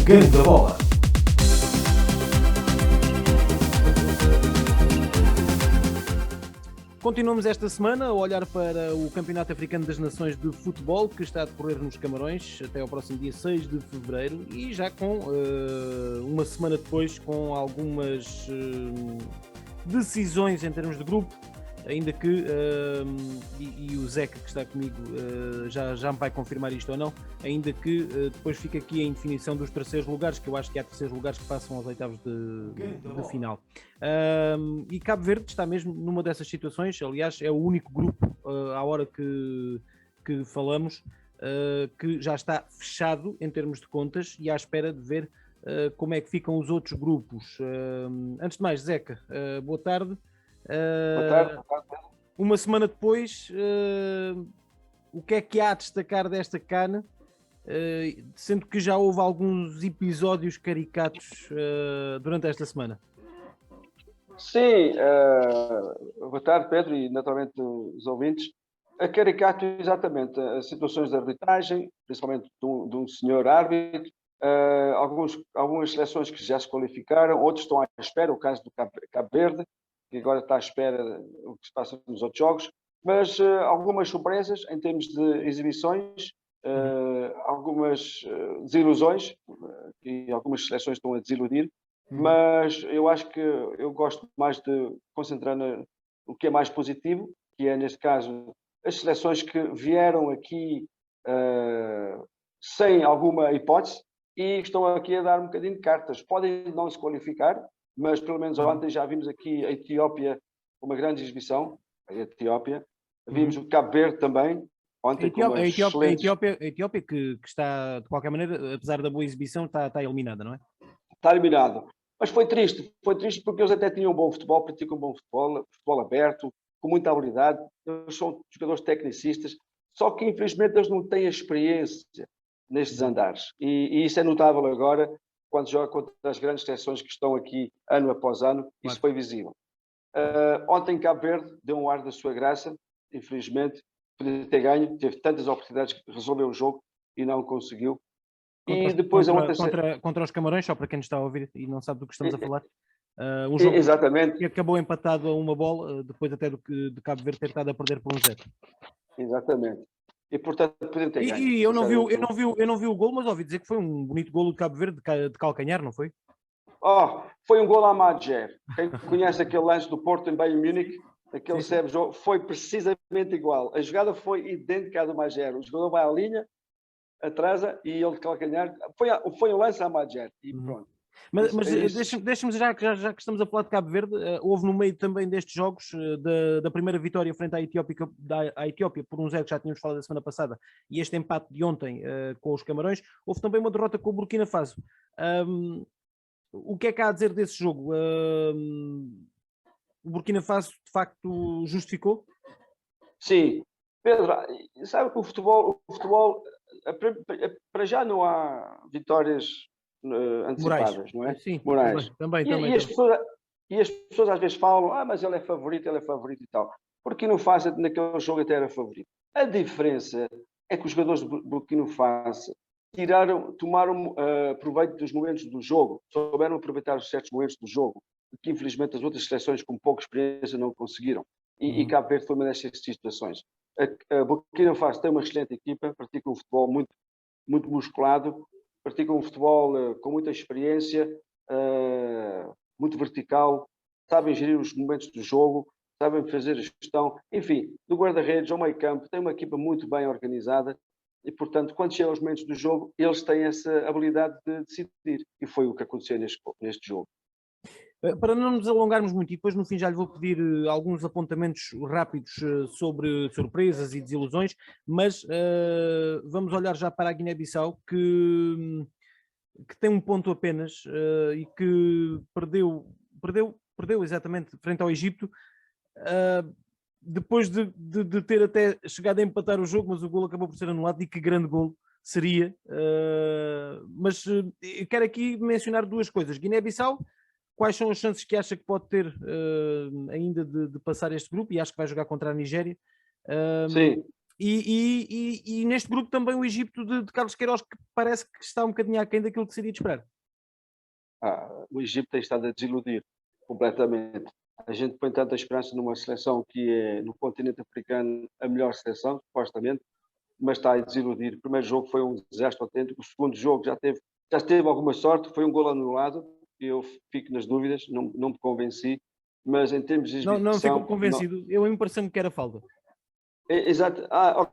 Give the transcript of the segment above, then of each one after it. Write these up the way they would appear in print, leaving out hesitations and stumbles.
Ganda Bola. Continuamos esta semana a olhar para o Campeonato Africano das Nações de Futebol, que está a decorrer nos Camarões até ao próximo dia 6 de fevereiro, e já com uma semana depois, com algumas decisões em termos de grupo, ainda que, e o Zeca que está comigo já me vai confirmar isto ou não, ainda que depois fica aqui a indefinição dos terceiros lugares, que eu acho que há terceiros lugares que passam aos oitavos de final. E Cabo Verde está mesmo numa dessas situações, aliás é o único grupo à hora que falamos que já está fechado em termos de contas e à espera de ver como é que ficam os outros grupos. Antes de mais, Zeca, boa tarde. Boa tarde. Uma semana depois, o que é que há a destacar desta CAN? Sendo que já houve alguns episódios caricatos durante esta semana. Sim, boa tarde, Pedro, e naturalmente os ouvintes. A caricato, exatamente, as situações de arbitragem, principalmente de um senhor árbitro, algumas seleções que já se qualificaram, outros estão à espera, o caso do Cabo Verde, que agora está à espera do que se passa nos outros jogos, mas algumas surpresas em termos de exibições, algumas desilusões, e algumas seleções estão a desiludir, mas eu acho que eu gosto mais de concentrar no que é mais positivo, que é, neste caso, as seleções que vieram aqui sem alguma hipótese e estão aqui a dar um bocadinho de cartas. Podem não se qualificar, mas pelo menos ontem já vimos aqui a Etiópia, uma grande exibição, a Etiópia. Vimos o Cabo Verde também, ontem com uma excelente... A Etiópia que está, de qualquer maneira, apesar da boa exibição, está eliminada, não é? Está eliminado. Mas foi triste porque eles até tinham um bom futebol, praticam um bom futebol, futebol aberto, com muita habilidade, eles são jogadores tecnicistas, só que infelizmente eles não têm a experiência nestes andares. E isso é notável agora, quando joga contra as grandes seleções que estão aqui ano após ano, claro. Isso foi visível. Ontem Cabo Verde deu um ar da sua graça, infelizmente, podia ter ganho, teve tantas oportunidades que resolveu o jogo e não conseguiu. Contra os Camarões, só para quem nos está a ouvir e não sabe do que estamos a falar, um jogo exatamente. Que acabou empatado a uma bola, depois até de Cabo Verde ter estado a perder por 1-0. Exatamente. E portanto podia ter ganho. E eu não vi o gol, mas ouvi dizer que foi um bonito golo de Cabo Verde de calcanhar, não foi? Foi um gol à Madjer. Quem conhece aquele lance do Porto em Bayern Munique, aquele jogo, foi precisamente igual. A jogada foi idêntica à do Madjer. O jogador vai à linha, atrasa e ele de calcanhar. Foi um lance à Madjer e pronto. Mas deixa-me já que estamos a falar de Cabo Verde, houve no meio também destes jogos da primeira vitória frente à Etiópia por 1-0, que já tínhamos falado da semana passada, e este empate de ontem com os Camarões, houve também uma derrota com o Burkina Faso. O que é que há a dizer desse jogo? O Burkina Faso de facto justificou? Sim. Pedro, sabe que o futebol para já não há vitórias antecipadas, Morais. não é? Sim, Morais. Também. E as pessoas às vezes falam, mas ele é favorito e tal. Porque não faz naquele jogo até era favorito. A diferença é que os jogadores do Burkina Faso tomaram proveito dos momentos do jogo, souberam aproveitar os certos momentos do jogo, que infelizmente as outras seleções com pouca experiência não conseguiram. E Cabo Verde foi uma dessas situações. A Burkina Faso tem uma excelente equipa, pratica um futebol muito, muito musculado, pratica um futebol com muita experiência, muito vertical, sabem gerir os momentos do jogo, sabem fazer a gestão, enfim, do guarda-redes ao meio campo, tem uma equipa muito bem organizada e, portanto, quando chegam os momentos do jogo, eles têm essa habilidade de decidir. E foi o que aconteceu neste jogo. Para não nos alongarmos muito, e depois no fim já lhe vou pedir alguns apontamentos rápidos sobre surpresas e desilusões, mas vamos olhar já para a Guiné-Bissau, que tem um ponto apenas e que perdeu exatamente frente ao Egito, depois de ter até chegado a empatar o jogo, mas o golo acabou por ser anulado, e que grande golo seria. Mas quero aqui mencionar duas coisas. Guiné-Bissau, quais são as chances que acha que pode ter ainda de passar este grupo? E acho que vai jogar contra a Nigéria. Sim. E neste grupo também o Egito de Carlos Queiroz, que parece que está um bocadinho aquém daquilo que seria de esperar. O Egito tem estado a desiludir completamente. A gente põe tanta esperança numa seleção que é, no continente africano, a melhor seleção, supostamente, mas está a desiludir. O primeiro jogo foi um desastre autêntico. O segundo jogo já teve alguma sorte, foi um gol anulado, e eu fico nas dúvidas, não me convenci, mas em termos de Não ficou exibição... convencido. Eu me pareceu-me que era falta. Exato.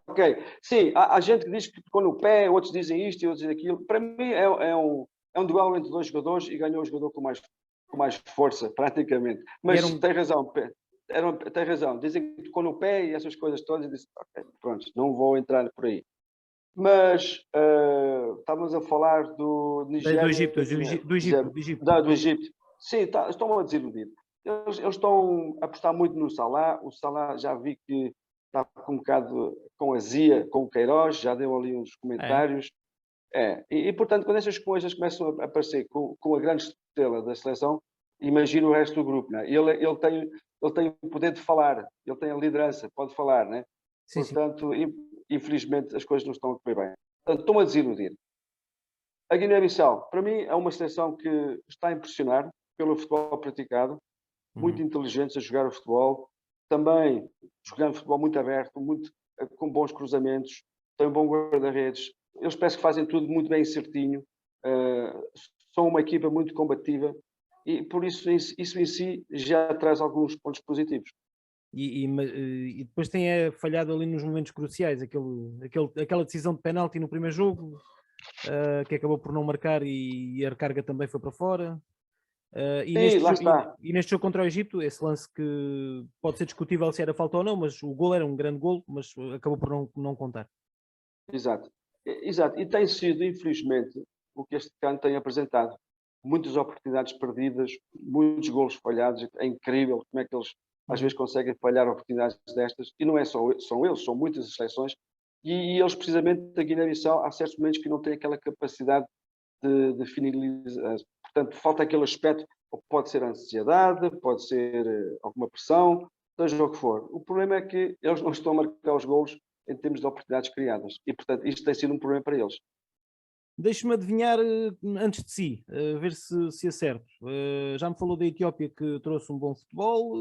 Ok. Sim, há gente que diz que tocou no pé, outros dizem isto e outros dizem aquilo. Para mim é um duelo entre dois jogadores e ganhou o jogador com mais força, praticamente. Mas tem razão. Tem razão. Dizem que tocou no pé e essas coisas todas. E disse, ok, pronto, não vou entrar por aí. Mas estávamos a falar do Nigéria... Do Egito. Do Egito. Sim, estão a desiludir. Eles estão a apostar muito no Salah. O Salah já vi que está um bocado com azia, com o Queiroz, já deu ali uns comentários. Portanto, quando essas coisas começam a aparecer com a grande estrela da seleção, imagina o resto do grupo, né? Ele tem o poder de falar, ele tem a liderança, pode falar, né? Sim, portanto, infelizmente, as coisas não estão a correr bem. Portanto, estão a desiludir. A Guiné-Bissau, para mim, é uma seleção que está a impressionar pelo futebol praticado, muito inteligentes a jogar o futebol, também jogando futebol muito aberto, com bons cruzamentos, tem um bom guarda-redes. Eles parece que fazem tudo muito bem certinho, são uma equipa muito combativa e por isso em si já traz alguns pontos positivos. E depois tem falhado ali nos momentos cruciais, aquela decisão de penalti no primeiro jogo, que acabou por não marcar e a recarga também foi para fora. E neste jogo contra o Egito, esse lance que pode ser discutível se era falta ou não, mas o gol era um grande gol, mas acabou por não contar. Exato. E tem sido, infelizmente, o que este CAN tem apresentado. Muitas oportunidades perdidas, muitos golos falhados. É incrível como é que eles às vezes conseguem falhar oportunidades destas. E não é só eles, são muitas seleções. E eles, precisamente, da Guiné-Bissau, há certos momentos que não têm aquela capacidade de finalizar. Portanto, falta aquele aspecto, ou pode ser a ansiedade, pode ser alguma pressão, seja o que for. O problema é que eles não estão a marcar os golos em termos de oportunidades criadas. E, portanto, isto tem sido um problema para eles. Deixe-me adivinhar antes de si, ver se acerto. Já me falou da Etiópia que trouxe um bom futebol.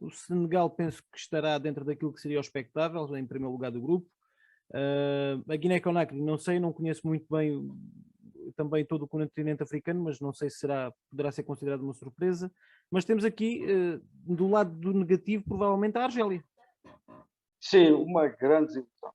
O Senegal penso que estará dentro daquilo que seria o expectável, em primeiro lugar do grupo. A Guiné-Conakry, não sei, não conheço muito bem também todo o continente africano, mas não sei se poderá ser considerado uma surpresa. Mas temos aqui, do lado do negativo, provavelmente a Argélia. Sim, uma grande desilusão.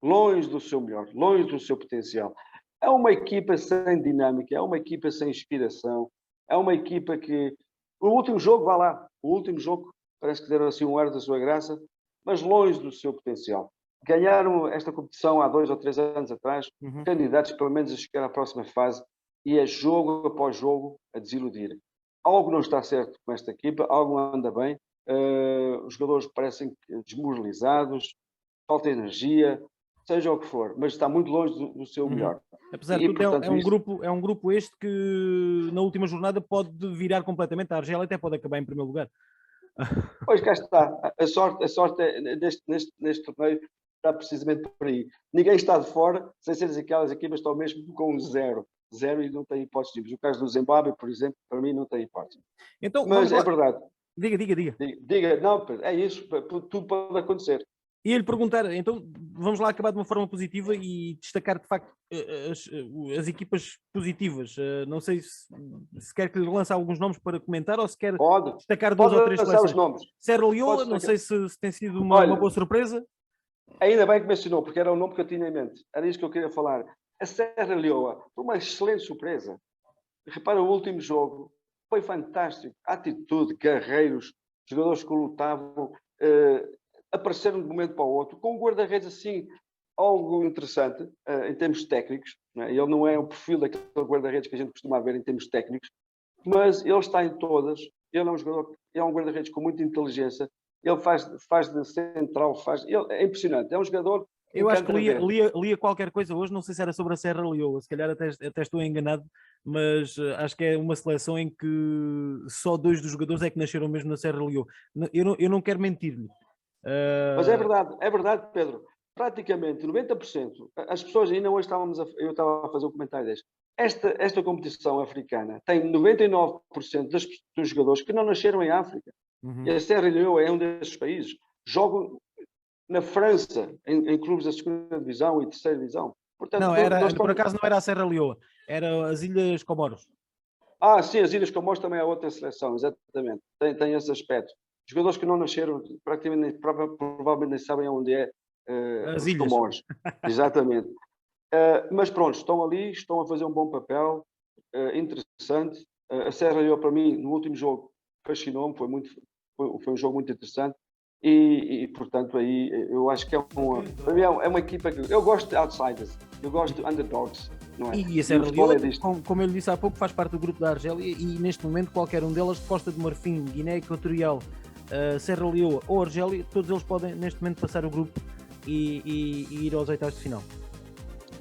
Longe do seu melhor, longe do seu potencial. É uma equipa sem dinâmica, é uma equipa sem inspiração, é uma equipa que... O último jogo, vá lá, o último jogo parece que deram assim um ar da sua graça, mas longe do seu potencial. Ganharam esta competição há 2 ou 3 anos atrás, candidatos pelo menos a chegar à próxima fase, e é jogo após jogo a desiludir. Algo não está certo com esta equipa, algo não anda bem, os jogadores parecem desmoralizados, falta energia, seja o que for, mas está muito longe do seu melhor. Apesar de tudo, portanto, é um grupo este que na última jornada pode virar completamente. A Argélia até pode acabar em primeiro lugar. Pois cá está. A sorte neste torneio está precisamente por aí. Ninguém está de fora, sem ser aquelas equipas que estão mesmo com 0 e não tem hipótese nenhuma. O caso do Zimbábue, por exemplo, para mim não tem hipótese. Então, mas é verdade. Diga. Não, é isso, tudo pode acontecer. Ia-lhe perguntar, então vamos lá acabar de uma forma positiva e destacar de facto as equipas positivas. Não sei se quer que lhe lance alguns nomes para comentar ou se quer destacar 2 ou 3 seleções. Serra Leoa, não sei se tem sido uma boa surpresa. Ainda bem que mencionou, porque era o nome que eu tinha em mente. Era isso que eu queria falar. A Serra Leoa foi uma excelente surpresa. Repara, o último jogo foi fantástico. Atitude, guerreiros, jogadores que lutavam, apareceram de um momento para o outro, com um guarda-redes assim, algo interessante em termos técnicos. Né? Ele não é o perfil daquele guarda-redes que a gente costuma ver em termos técnicos, mas ele está em todas. Ele é um jogador, é um guarda-redes com muita inteligência. Ele faz de central, é impressionante. É um jogador... Eu acho que lia qualquer coisa hoje, não sei se era sobre a Serra Leoa, se calhar até estou enganado, mas acho que é uma seleção em que só 2 dos jogadores é que nasceram mesmo na Serra Leoa. Eu não quero mentir-lhe. Mas é verdade, Pedro. Praticamente 90%, as pessoas ainda hoje eu estava a fazer um comentário deste. Esta competição africana tem 99% dos jogadores que não nasceram em África. E a Serra Leoa é um desses países. Jogam na França, em clubes da segunda divisão e terceira divisão. Portanto, não, por acaso não era a Serra Leoa, era as Ilhas Comoros. Sim, as Ilhas Comores também é outra seleção, exatamente. Tem esse aspecto. Jogadores que não nasceram, praticamente, provavelmente nem sabem onde é As os ilhas. Comores. Exatamente. Mas pronto, estão ali, estão a fazer um bom papel, interessante. A Serra Leoa, para mim, no último jogo, fascinou-me, foi um jogo muito interessante. E, portanto, aí eu acho que para mim é uma equipa que eu gosto de outsiders, eu gosto de underdogs. Não é? E a Serra Leoa, como eu lhe disse há pouco, faz parte do grupo da Argélia e neste momento qualquer um delas, de Costa de Marfim, Guiné Equatorial, Serra Leoa ou Argélia, todos eles podem neste momento passar o grupo e ir aos oitavos de final.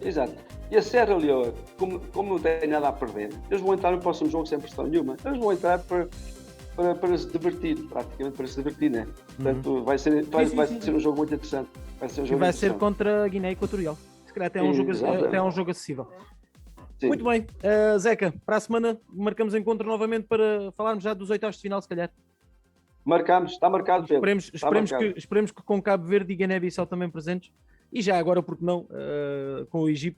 Exato. E a Serra Leoa, como não tem nada a perder, eles vão entrar no próximo jogo sem pressão nenhuma. Eles vão entrar para se divertir, praticamente para se divertir, né? Portanto, vai ser um jogo muito interessante. Vai ser contra a Guiné Equatorial. Se calhar até é um jogo acessível. Sim. Muito bem. Zeca, para a semana marcamos encontro novamente para falarmos já dos oitavos de final, se calhar. Marcamos, está marcado, Pedro. Esperemos que com Cabo Verde e Guiné-Bissau também presentes. E já agora, porque não, com o Egito,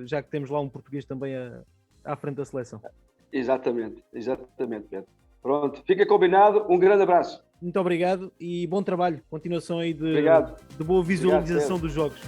já que temos lá um português também à frente da seleção. Exatamente, Pedro. Pronto, fica combinado. Um grande abraço. Muito obrigado e bom trabalho. Continuação aí de boa visualização dos jogos.